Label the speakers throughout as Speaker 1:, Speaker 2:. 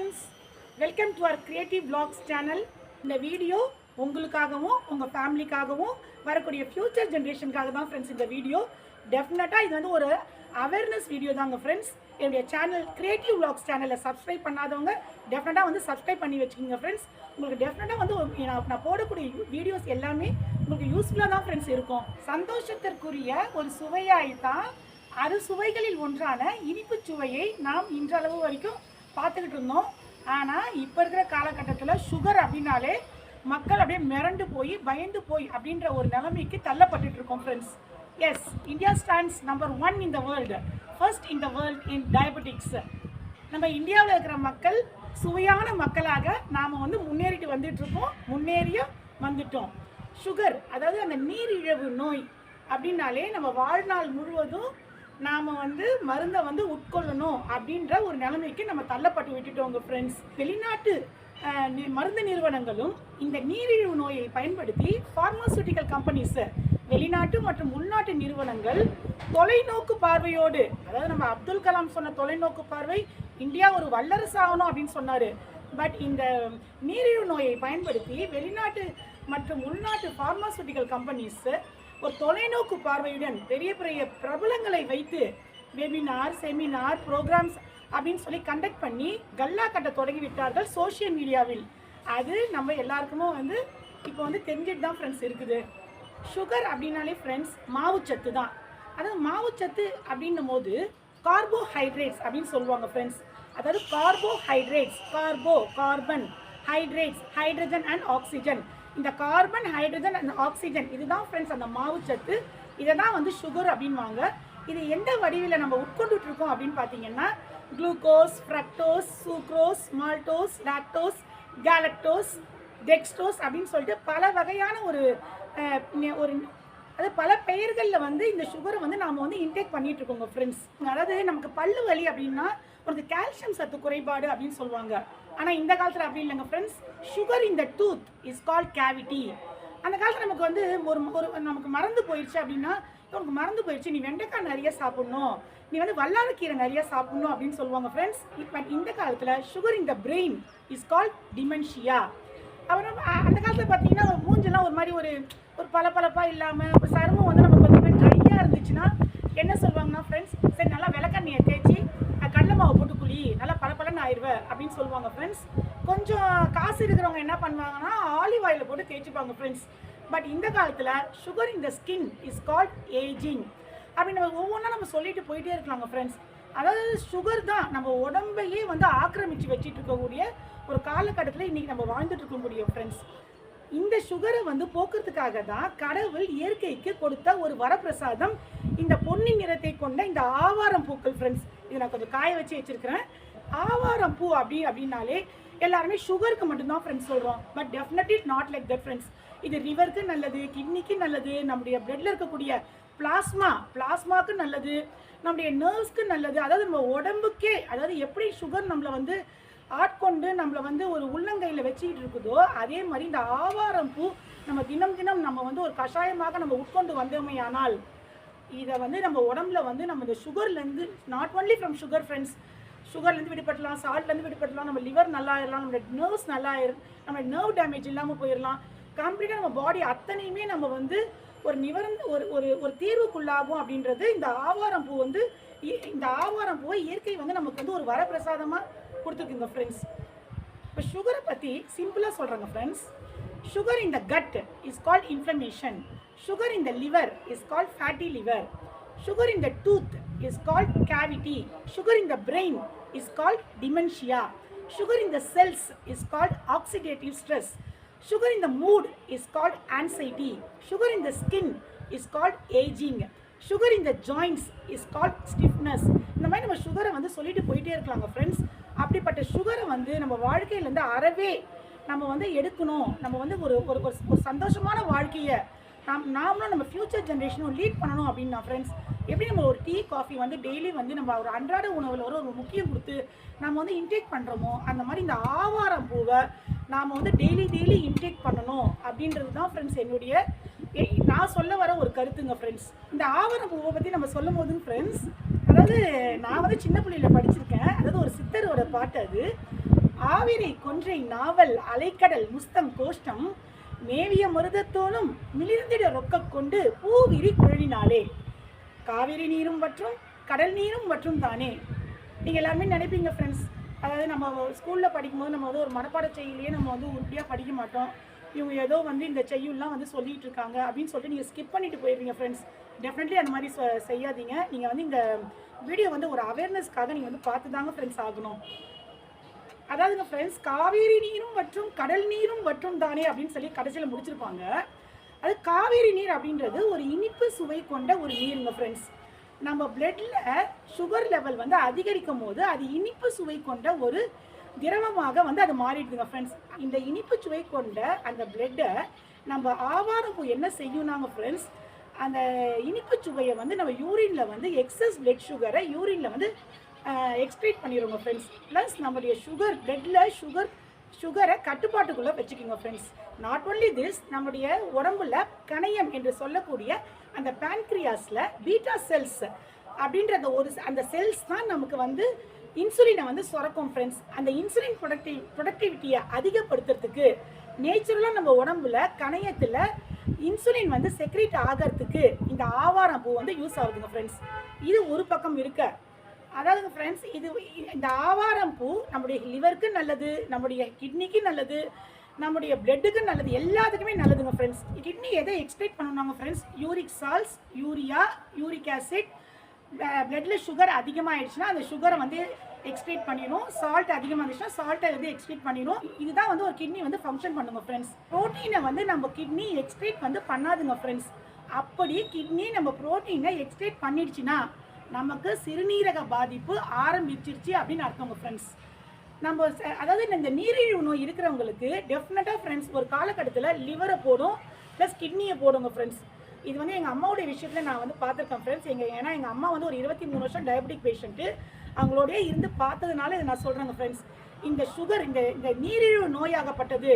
Speaker 1: Friends, welcome to our creative vlogs channel. இந்த video உங்களுக்காகவும் உங்கள் ஃபேமிலிக்காகவும் வரக்கூடிய ஃப்யூச்சர் ஜென்ரேஷனுக்காக தான் ஃப்ரெண்ட்ஸ். இந்த வீடியோ டெஃபினட்டாக இது வந்து ஒரு அவேர்னஸ் வீடியோ தாங்க ஃப்ரெண்ட்ஸ். என்னுடைய சேனல் கிரியேட்டிவ் vlogs சேனலை சப்ஸ்கிரைப் பண்ணாதவங்க டெஃபினட்டாக வந்து சப்ஸ்கிரைப் பண்ணி வச்சுக்கோங்க ஃப்ரெண்ட்ஸ். உங்களுக்கு டெஃபினட்டாக வந்து நான் போடக்கூடிய வீடியோஸ் எல்லாமே உங்களுக்கு யூஸ்ஃபுல்லாக தான் ஃப்ரெண்ட்ஸ் இருக்கும். சந்தோஷத்திற்குரிய ஒரு சுவையாய்த்தான் அறுசுவைகளில் ஒன்றான இனிப்பு சுவையை நாம் இன்றளவு வரைக்கும் பார்த்துக்கிட்டு இருந்தோம். ஆனால் இப்போ இருக்கிற காலகட்டத்தில் சுகர் அப்படின்னாலே மக்கள் அப்படியே மிரண்டு போய் பயந்து போய் அப்படின்ற ஒரு நிலைமைக்கு தள்ளப்பட்டு இருக்கோம் friends. Yes, India stands number 1 in the world, first in the world in diabetics. நம்ம இந்தியாவில் இருக்கிற மக்கள் சுவையான மக்களாக நாம் வந்து முன்னேறிட்டு வந்துட்டுருக்கோம், வந்துட்டோம். சுகர், அதாவது அந்த நீரிழிவு நோய் அப்படின்னாலே நம்ம வாழ்நாள் முழுவதும் நாம் வந்து மருந்தை வந்து உட்கொள்ளணும் அப்படின்ற ஒரு நிலைமைக்கு நம்ம தள்ளப்பட்டு விட்டுட்டோங்க ஃப்ரெண்ட்ஸ். வெளிநாட்டு மருந்து நிறுவனங்களும் இந்த நீரிழிவு நோயை பயன்படுத்தி ஃபார்மாசூட்டிக்கல் கம்பெனிஸ், வெளிநாட்டு மற்றும் உள்நாட்டு நிறுவனங்கள் தொலைநோக்கு பார்வையோடு, அதாவது நம்ம அப்துல் கலாம் சொன்ன தொலைநோக்கு பார்வை, இந்தியா ஒரு வல்லரசு ஆகணும் அப்படின்னு சொன்னார். பட் இந்த நீரிழிவு நோயை பயன்படுத்தி வெளிநாட்டு மற்றும் உள்நாட்டு ஃபார்மாசூட்டிக்கல் கம்பெனிஸ் ஒரு தொலைநோக்கு பார்வையுடன் பெரிய பெரிய பிரபலங்களை வைத்து வெபினார், செமினார், ப்ரோக்ராம்ஸ் அப்படின்னு சொல்லி கண்டக்ட் பண்ணி கல்லா கட்ட தொடங்கி விட்டார்கள் சோஷியல் மீடியாவில். அது நம்ம எல்லாருக்குமே வந்து இப்போ வந்து தெரிஞ்சிட்டு தான் ஃப்ரெண்ட்ஸ் இருக்குது. சுகர் அப்படின்னாலே ஃப்ரெண்ட்ஸ் மாவுச்சத்து தான். அதாவது மாவுச்சத்து அப்படின்னும் போது கார்போஹைட்ரேட்ஸ் அப்படின்னு சொல்லுவாங்க ஃப்ரெண்ட்ஸ். அதாவது carbohydrates, carbon, hydrates, hydrogen and oxygen. இந்த கார்பன், ஹைட்ரஜன் அண்ட் ஆக்சிஜன் இதுதான் ஃப்ரெண்ட்ஸ் அந்த மாவுச்சத்து. இதை தான் வந்து சுகர் அப்படின்வாங்க. இது எந்த வடிவில் நம்ம உட்கொண்டுட்டு இருக்கோம் அப்படின்னு பார்த்தீங்கன்னா glucose, fructose, sucrose, maltose, lactose, galactose, dextrose அப்படின்னு சொல்லிட்டு பல வகையான ஒரு அது பல பெயர்களில் வந்து இந்த சுகரை வந்து நாம் வந்து இன்டேக் பண்ணிட்டு இருக்கோங்க ஃப்ரெண்ட்ஸ். அதாவது நமக்கு பல்லு வலி அப்படின்னா உனக்கு கால்சியம் சத்து குறைபாடு அப்படின்னு சொல்லுவாங்க. ஆனால் இந்த காலத்தில் அப்படி இல்லைங்க friends. Sugar in the tooth is called cavity. அந்த காலத்தில் நமக்கு வந்து நமக்கு மறந்து போயிடுச்சு அப்படின்னா, உனக்கு மறந்து போயிடுச்சு, நீ வெண்டைக்காய் நிறைய சாப்பிடணும், நீ வந்து வல்லாரக்கீரை நிறைய சாப்பிடணும் அப்படின்னு சொல்லுவாங்க ஃப்ரெண்ட்ஸ். பட் இந்த காலத்தில் sugar in the brain is called dementia. அப்புறம் அந்த காலத்தில் பார்த்தீங்கன்னா மூஞ்செல்லாம் ஒரு மாதிரி ஒரு பளபளப்பாக இல்லாமல், இப்போ சருமம் வந்து நமக்கு கொஞ்சம் ட்ரையாக இருந்துச்சுன்னா என்ன சொல்லுவாங்கன்னா ஃப்ரெண்ட்ஸ், சரி நல்லா விளக்கண்ணியை தேய்ச்சி கடலை மாவு போட்டு குழி, நல்லா பளபளன்னு ஆயிடுவேன் அப்படின்னு சொல்லுவாங்க ஃப்ரெண்ட்ஸ். கொஞ்சம் காசு இருக்கிறவங்க என்ன பண்ணுவாங்கன்னா ஆலிவ் ஆயிலில் போட்டு தேய்ச்சிப்பாங்க ஃப்ரெண்ட்ஸ். பட் இந்த காலத்தில் sugar in the skin is called ageing அப்படின்னு நம்ம ஒவ்வொன்றா நம்ம சொல்லிட்டு போயிட்டே இருக்கலாங்க ஃப்ரெண்ட்ஸ். அதாவது சுகர் தான் நம்ம உடம்பையே வந்து ஆக்கிரமித்து வச்சுட்டு இருக்கக்கூடிய ஒரு காலகட்டத்தில் இன்றைக்கி நம்ம வாழ்ந்துட்டு இருக்க முடியும் ஃப்ரெண்ட்ஸ். இந்த சுகரை வந்து போக்குறதுக்காக தான் கடவுள் இயற்கைக்கு கொடுத்த ஒரு வரப்பிரசாதம் இந்த பொன்னி நிறத்தை கொண்ட இந்த ஆவாரம் பூக்கள் ஃப்ரெண்ட்ஸ். இதை நான் கொஞ்சம் காய வச்சு வச்சுருக்கிறேன். ஆவாரம் பூ அப்படின்னாலே எல்லாருமே சுகருக்கு மட்டும்தான் ஃப்ரெண்ட்ஸ் சொல்கிறோம். But definitely not like that friends. இது லிவருக்கு நல்லது, கிட்னிக்கு நல்லது, நம்முடைய பிளட்டில் இருக்கக்கூடிய பிளாஸ்மாவுக்கு நல்லது, நம்முடைய நர்வ்ஸ்க்கு நல்லது. அதாவது நம்ம உடம்புக்கே, அதாவது எப்படி சுகர் நம்மளை வந்து ஆட்கொண்டு நம்மளை வந்து ஒரு உள்ளங்கையில் வச்சுக்கிட்டு இருக்குதோ, அதே மாதிரி இந்த ஆவாரம் பூ நம்ம தினம் நம்ம வந்து ஒரு கஷாயமாக நம்ம உட்கொண்டு வந்தோமையானால் இதை வந்து நம்ம உடம்புல வந்து நம்ம இந்த சுகர்லேருந்து, not only from sugar friends, சுகர்லேருந்து விடுபடலாம், சால்ட்லேருந்து விடுபடலாம், நம்ம லிவர் நல்லா ஆயிடலாம், நம்மளோட நர்வ்ஸ் நல்லா ஆயிடும், நம்ம நர்வ் டேமேஜ் இல்லாமல் போயிடலாம். கம்ப்ளீட்டாக நம்ம பாடி அத்தனையுமே நம்ம வந்து ஒரு தீர்வுக்குள்ளாகும் அப்படின்றது இந்த ஆவாரம் பூ வந்து. இந்த ஆவாரம் பூவை இயற்கை வந்து நமக்கு வந்து ஒரு வரப்பிரசாதமாக கொடுத்துருக்குங்க ஃப்ரெண்ட்ஸ். இப்போ சுகரை பற்றி சிம்பிளாக சொல்கிறாங்க friends. Sugar in the gut is called inflammation, sugar in the liver is called fatty liver, sugar in the tooth is called cavity, sugar in the brain is called dementia, sugar in the cells is called oxidative stress, sugar in the mood is called anxiety, sugar in the skin is called aging, sugar in the joints is called stiffness. இந்த மாதிரி நம்ம சுகரை வந்து சொல்லிட்டு போயிட்டே இருக்கலாங்க friends. அப்படிப்பட்ட சுகரை வந்து நம்ம வாழ்க்கையிலேருந்து அறவே நம்ம வந்து எடுக்கணும். நம்ம வந்து ஒரு சந்தோஷமான வாழ்க்கையை நாமளும் நம்ம ஃப்யூச்சர் ஜென்ரேஷனும் லீட் பண்ணணும் அப்படின்னா ஃப்ரெண்ட்ஸ், எப்படி நம்ம ஒரு டீ காஃபி வந்து டெய்லி வந்து நம்ம ஒரு அன்றாட உணவில் ஒரு முக்கியம் கொடுத்து நம்ம வந்து இன்டேக் பண்ணுறோமோ, அந்த மாதிரி இந்த ஆவாரம் பூவை நாம் வந்து டெய்லி இன்டேக் பண்ணணும் அப்படின்றது தான் ஃப்ரெண்ட்ஸ் என்னுடைய நான் சொல்ல வர ஒரு கருத்துங்க ஃப்ரெண்ட்ஸ். இந்த ஆவாரம் பூவை பற்றி நம்ம சொல்லும் போதுங்க ஃப்ரெண்ட்ஸ், அதாவது நான் வந்து சின்ன பிள்ளையில் படிச்சிருக்கேன். அதாவது ஒரு சித்தரோட பாட்டு அது. ஆவிரை கொன்றை நாவல் அலைக்கடல் முஸ்தம் கோஷ்டம் மேவிய மருதத்தோனும் மிளிர்ந்திட ரொக்க கொண்டு பூவிரி குழலினாலே. காவிரி நீரும் மற்றும் கடல் நீரும் மற்றும் தானே. நீங்கள் எல்லாருமே நினைப்பீங்க ஃப்ரெண்ட்ஸ், அதாவது நம்ம ஸ்கூலில் படிக்கும்போது நம்ம வந்து ஒரு மனப்பாட செய்யலையே நம்ம வந்து உருப்படியாக படிக்க மாட்டோம், இவங்க ஏதோ வந்து இந்த செய்யுள்லாம் வந்து சொல்லிகிட்டு இருக்காங்க அப்படின்னு சொல்லிட்டு நீங்கள் ஸ்கிப் பண்ணிட்டு போயிருவீங்க ஃப்ரெண்ட்ஸ். டெஃபினெட்லி அந்த மாதிரி செய்யாதீங்க. நீங்கள் வந்து இந்த வீடியோ வந்து ஒரு அவேர்னஸ்க்காக நீங்கள் வந்து பார்த்து தாங்க ஃப்ரெண்ட்ஸ் ஆகணும். அதாவதுங்க ஃப்ரெண்ட்ஸ், காவேரி நீரும் மற்றும் கடல் நீரும் மற்றும் தானே அப்படின்னு சொல்லி கடைசியில் முடிச்சிருப்பாங்க. அது காவேரி நீர் அப்படின்றது ஒரு இனிப்பு சுவை கொண்ட ஒரு நீருங்க ஃப்ரெண்ட்ஸ். நம்ம பிளட்ல சுகர் லெவல் வந்து அதிகரிக்கும் போது அது இனிப்பு சுவை கொண்ட ஒரு திரவமாக வந்து அது மாறிடுதுங்க ஃப்ரெண்ட்ஸ். இந்த இனிப்பு சுவை கொண்ட அந்த பிளட்டை நம்ம ஆவாரம்பூ என்ன செய்யும்னாங்க ஃப்ரெண்ட்ஸ், அந்த இனிப்பு சுவையை வந்து நம்ம யூரினில் வந்து எக்ஸஸ் பிளட் சுகரை யூரினில் வந்து எக்ஸ்ட்ரீட் பண்ணிடுவோங்க ஃப்ரெண்ட்ஸ். ப்ளஸ் நம்மளுடைய பிளட்டில் சுகரை கட்டுப்பாட்டுக்குள்ளே வச்சுக்கோங்க ஃப்ரெண்ட்ஸ். நாட் ஒன்லி திஸ், நம்முடைய உடம்புல கணையம் என்று சொல்லக்கூடிய அந்த பேன்க்ரியாஸில் பீட்டா செல்ஸ் அப்படின்ற அந்த செல்ஸ் தான் நமக்கு வந்து இன்சுலினை வந்து சுரக்கும் ஃப்ரெண்ட்ஸ். அந்த இன்சுலின் ப்ரொடக்டிவிட்டியை அதிகப்படுத்துறதுக்கு நேச்சுரலாக நம்ம உடம்புல கணையத்தில் இன்சுலின் வந்து செக்ரேட் ஆகிறதுக்கு இந்த ஆவாரம்பூ வந்து யூஸ் ஆகுதுங்க ஃப்ரெண்ட்ஸ். இது ஒரு பக்கம் இருக்க, அதாவதுங்க ஃப்ரெண்ட்ஸ், இந்த ஆவாரம்பூ நம்முடைய லிவருக்கு நல்லது, நம்முடைய கிட்னிக்கு நல்லது, நம்முடைய பிளட்டுக்கு நல்லது, எல்லாத்துக்குமே நல்லதுங்க ஃப்ரெண்ட்ஸ். கிட்னி எதை எக்ஸ்ட்ரேட் பண்ணணுங்க friends, uric salts, urea, uric acid. பிளட்டில் சுகர் அதிகமாகிடுச்சுன்னா அந்த சுகரை வந்து எக்ஸ்ட்ரேட் பண்ணிடும், சால்ட் அதிகமாக இருந்துச்சுன்னா சால்ட்டை வந்து எக்ஸ்ட்ரேட் பண்ணிடும். இதுதான் வந்து ஒரு கிட்னி வந்து ஃபங்க்ஷன் பண்ணுங்க ஃப்ரெண்ட்ஸ். ப்ரோட்டீனை வந்து நம்ம கிட்னி எக்ஸ்ட்ரேட் வந்து பண்ணாதுங்க ஃப்ரெண்ட்ஸ். அப்படி கிட்னி நம்ம ப்ரோட்டீனை எக்ஸ்ட்ரேட் பண்ணிடுச்சுன்னா நமக்கு சிறுநீரக பாதிப்பு ஆரம்பிச்சிருச்சு அப்படின்னு அர்த்தங்க ஃப்ரெண்ட்ஸ். நம்ம அதாவது இந்த நீரிழிவு நோய் இருக்கிறவங்களுக்கு டெஃபினட்டாக ஃப்ரெண்ட்ஸ் ஒரு காலகட்டத்தில் லிவரை போடும் ப்ளஸ் கிட்னியை போடுங்க ஃப்ரெண்ட்ஸ். இது வந்து எங்கள் அம்மாவுடைய விஷயத்தில் நான் வந்து பார்த்துருக்கேன் ஃப்ரெண்ட்ஸ். ஏன்னா எங்கள் அம்மா வந்து ஒரு 23 வருஷம் டயபெட்டிக் பேஷண்ட்டு, அவங்களோடய இருந்து பார்த்ததுனால இதை நான் சொல்கிறேங்க ஃப்ரெண்ட்ஸ். இந்த சுகர் இந்த நீரிழிவு நோயாகப்பட்டது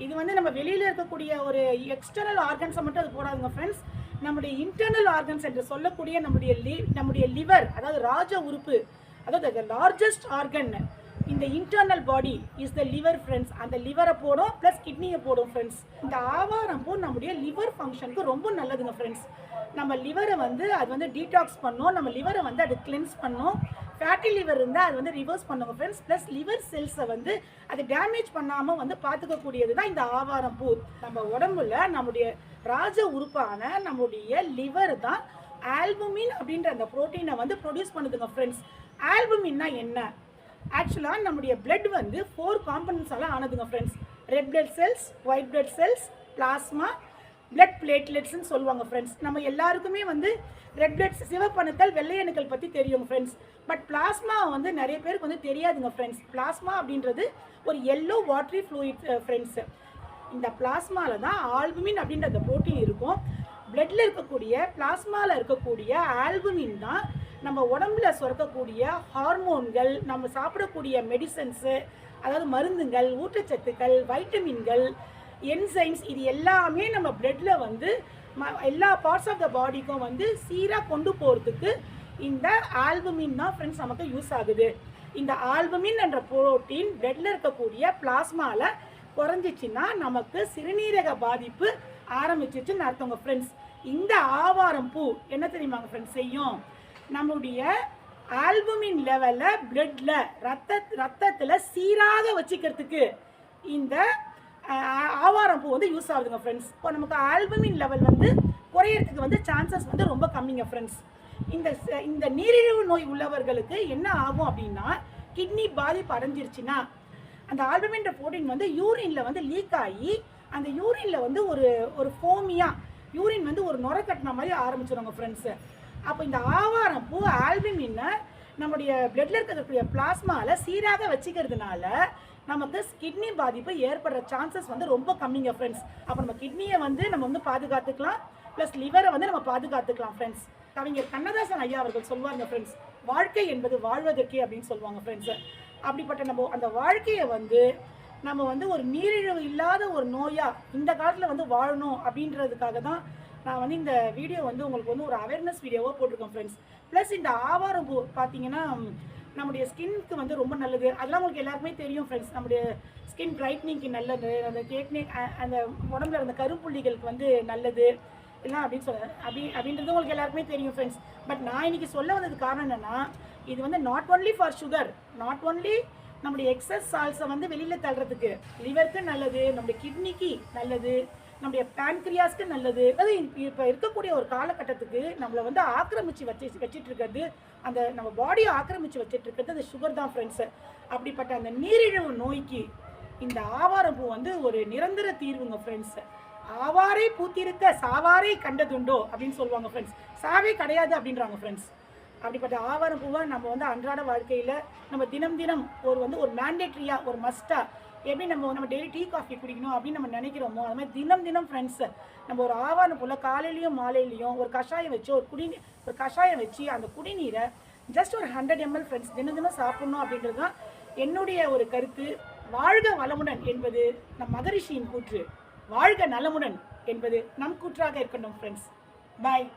Speaker 1: இது வந்து நம்ம வெளியில் இருக்கக்கூடிய ஒரு எக்ஸ்டர்னல் ஆர்கன்ஸை மட்டும் அது போடாதுங்க ஃப்ரெண்ட்ஸ். நம்முடைய இன்டர்னல் ஆர்கன்ஸ் என்று சொல்லக்கூடிய நம்முடைய லிவர், அதாவது ராஜ உறுப்பு, அதாவது லார்ஜஸ்ட் ஆர்கன் இந்த internal body is the liver friends. அந்த லிவரை போடும் ப்ளஸ் கிட்னியை போடும் ஃப்ரெண்ட்ஸ். இந்த ஆவாரம்பூ நம்முடைய லிவர் ஃபங்க்ஷனுக்கு ரொம்ப நல்லதுங்க ஃப்ரெண்ட்ஸ். நம்ம லிவரை வந்து அது வந்து டீடாக்ஸ் பண்ணும், நம்ம லிவரை வந்து அது கிளென்ஸ் பண்ணும். ஃபேட்டி லிவர் இருந்தால் அது வந்து ரிவர்ஸ் பண்ணுங்க ஃப்ரெண்ட்ஸ். ப்ளஸ் லிவர் செல்ஸை வந்து அது டேமேஜ் பண்ணாமல் வந்து பார்த்துக்கக்கூடியது தான் இந்த ஆவாரம்பூ. நம்ம உடம்புல நம்முடைய ராஜ உறுப்பான நம்முடைய லிவர் தான் ஆல்புமின் அப்படின்ற அந்த ப்ரோட்டீனை வந்து ப்ரொடியூஸ் பண்ணுதுங்க ஃப்ரெண்ட்ஸ். ஆல்புமின்னா என்ன? ஆக்சுவலாக நம்முடைய பிளட் வந்து 4 காம்பனன்ட்ஸால் ஆனதுங்க friends. Red blood cells, white blood cells, plasma, blood பிளேட்லெட்ஸ்ன்னு சொல்லுவாங்க ஃப்ரெண்ட்ஸ். நம்ம எல்லாருக்குமே வந்து ரெட் பிளட் சிவப்பணுக்கள், வெள்ளையணுக்கள் பற்றி தெரியும் ஃப்ரெண்ட்ஸ். பட் பிளாஸ்மா வந்து நிறைய பேருக்கு வந்து தெரியாதுங்க ஃப்ரெண்ட்ஸ். பிளாஸ்மா அப்படின்றது ஒரு எல்லோ வாட்டரி ஃப்ளூயிட் ஃப்ரெண்ட்ஸ். இந்த பிளாஸ்மாவில் தான் ஆல்புமின் அப்படின்ற அந்த ப்ரோட்டீன் இருக்கும். பிளட்டில் இருக்கக்கூடிய பிளாஸ்மாவில் இருக்கக்கூடிய ஆல்புமின் தான் நம்ம உடம்புல சுரக்கக்கூடிய ஹார்மோன்கள், நம்ம சாப்பிடக்கூடிய மெடிசன்ஸு, அதாவது மருந்துகள், ஊட்டச்சத்துக்கள், வைட்டமின்கள், என்சைம்ஸ், இது எல்லாமே நம்ம பிளட்டில் வந்து எல்லா பார்ட்ஸ் ஆஃப் த பாடிக்கும் வந்து சீராக கொண்டு போகிறதுக்கு இந்த ஆல்புமின் தான் ஃப்ரெண்ட்ஸ் நமக்கு யூஸ் ஆகுது. இந்த ஆல்புமின் என்ற புரோட்டீன் பிளட்டில் இருக்கக்கூடிய பிளாஸ்மாவில் குறைஞ்சிச்சின்னா நமக்கு சிறுநீரக பாதிப்பு ஆரம்பிச்சிச்சுன்னு அர்த்தங்க ஃப்ரெண்ட்ஸ். இந்த ஆவாரம்பூ என்ன தெரியுமாங்க ஃப்ரெண்ட்ஸ் செய்யும், நம்முடைய ஆல்புமின் லெவலில் பிளட்டில் ரத்தத்தில் சீராக வச்சுக்கிறதுக்கு இந்த ஆவாரம்பூ வந்து யூஸ் ஆகுதுங்க ஃப்ரெண்ட்ஸ். இப்போ நமக்கு ஆல்புமின் லெவல் வந்து குறையிறதுக்கு வந்து சான்சஸ் வந்து ரொம்ப கம்மிங்க ஃப்ரெண்ட்ஸ். இந்த நீரிழிவு நோய் உள்ளவர்களுக்கு என்ன ஆகும் அப்படின்னா, கிட்னி பாதிப்பு அடைஞ்சிருச்சுன்னா அந்த ஆல்புமின் ப்ரோட்டீன் வந்து யூரினில் வந்து லீக் ஆகி அந்த யூரினில் வந்து ஒரு ஃபோமியாக யூரின் வந்து ஒரு நுரை கட்டின மாதிரி ஆரம்பிச்சிடுவாங்க ஃப்ரெண்ட்ஸு. அப்போ இந்த ஆவாரம்பூ ஆல்புமினை நம்முடைய பிளட்டில் இருக்கக்கூடிய பிளாஸ்மாவில் சீராக வச்சுக்கிறதுனால நமக்கு கிட்னி பாதிப்பு ஏற்படுற சான்சஸ் வந்து ரொம்ப கம்மிங்க ஃப்ரெண்ட்ஸ். அப்போ நம்ம கிட்னியை வந்து நம்ம வந்து பாதுகாத்துக்கலாம், ப்ளஸ் லிவரை வந்து நம்ம பாதுகாத்துக்கலாம் ஃப்ரெண்ட்ஸ். கவிஞர் கண்ணதாசன் ஐயா அவர்கள் சொல்லுவாங்க ஃப்ரெண்ட்ஸ், வாழ்க்கை என்பது வாழ்வதற்கே அப்படின்னு சொல்லுவாங்க ஃப்ரெண்ட்ஸு. அப்படிப்பட்ட நம்ம அந்த வாழ்க்கையை வந்து நம்ம வந்து ஒரு நீரிழிவு இல்லாத ஒரு நோயாக இந்த காலத்தில் வந்து வாழணும் அப்படின்றதுக்காக தான் நான் வந்து இந்த வீடியோ வந்து உங்களுக்கு வந்து ஒரு அவேர்னஸ் வீடியோவாக போட்டிருக்கேன் ஃப்ரெண்ட்ஸ். ப்ளஸ் இந்த ஆவாரம்பூ பார்த்தீங்கன்னா நம்முடைய ஸ்கின்க்கு வந்து ரொம்ப நல்லது. அதெல்லாம் உங்களுக்கு எல்லாருக்குமே தெரியும் ஃப்ரெண்ட்ஸ். நம்முடைய ஸ்கின் பிரைட்னிங்க்கு நல்லது, அந்த அந்த உடம்புல இருந்த கருப்புள்ளிகளுக்கு வந்து நல்லது எல்லாம் அப்படின்னு அப்படின்றது உங்களுக்கு எல்லாருக்குமே தெரியும் ஃப்ரெண்ட்ஸ். பட் நான் இன்னைக்கு சொல்ல வந்ததுக்கு காரணம் என்னென்னா, இது வந்து not only for sugar, not only நம்முடைய எக்ஸஸ் சால்ஸை வந்து வெளியில் தள்ளுறதுக்கு, லிவருக்கு நல்லது, நம்முடைய கிட்னிக்கு நல்லது, நம்முடைய பேன்க்ரியாஸ்க்கு நல்லது. அது இப்போ இருக்கக்கூடிய ஒரு காலகட்டத்துக்கு நம்மளை வந்து ஆக்கிரமிச்சு வச்சிட்டு இருக்கிறது, அந்த நம்ம பாடியை ஆக்கிரமிச்சு வச்சுட்டு இருக்கிறது அந்த சுகர் தான் ஃப்ரெண்ட்ஸு. அப்படிப்பட்ட அந்த நீரிழிவு நோய்க்கு இந்த ஆவாரம் பூ வந்து ஒரு நிரந்தர தீர்வுங்க ஃப்ரெண்ட்ஸு. ஆவாரை பூத்திருக்க சாவாரை கண்டதுண்டோ அப்படின்னு சொல்லுவாங்க ஃப்ரெண்ட்ஸ். சாவே கிடையாது அப்படின்றாங்க ஃப்ரெண்ட்ஸ். அப்படிப்பட்ட ஆவாரம் பூவை நம்ம வந்து அன்றாட வாழ்க்கையில் நம்ம தினம் தினம் ஒரு மேண்டேட்ரியாக, ஒரு மஸ்ட்டாக, எப்படி நம்ம டெய்லி டீ காஃபி குடிக்கணும் அப்படின்னு நம்ம நினைக்கிறோமோ, அது மாதிரி தினம் தினம் ஃப்ரெண்ட்ஸு நம்ம ஒரு ஆவாரம் பூவில் காலையிலையும் மாலையிலையும் ஒரு கஷாயம் வச்சு ஒரு கஷாயம் வச்சு அந்த குடிநீரை ஜஸ்ட் ஒரு 100 ml ஃப்ரெண்ட்ஸ் தினம் தினம் சாப்பிட்ணும் அப்படின்றது தான் என்னுடைய ஒரு கருத்து. வாழ்க வளமுடன் என்பது நம் மகரிஷியின் கூற்று, வாழ்க நலமுடன் என்பது நம் கூற்றாக இருக்கணும் ஃப்ரெண்ட்ஸ். பாய்.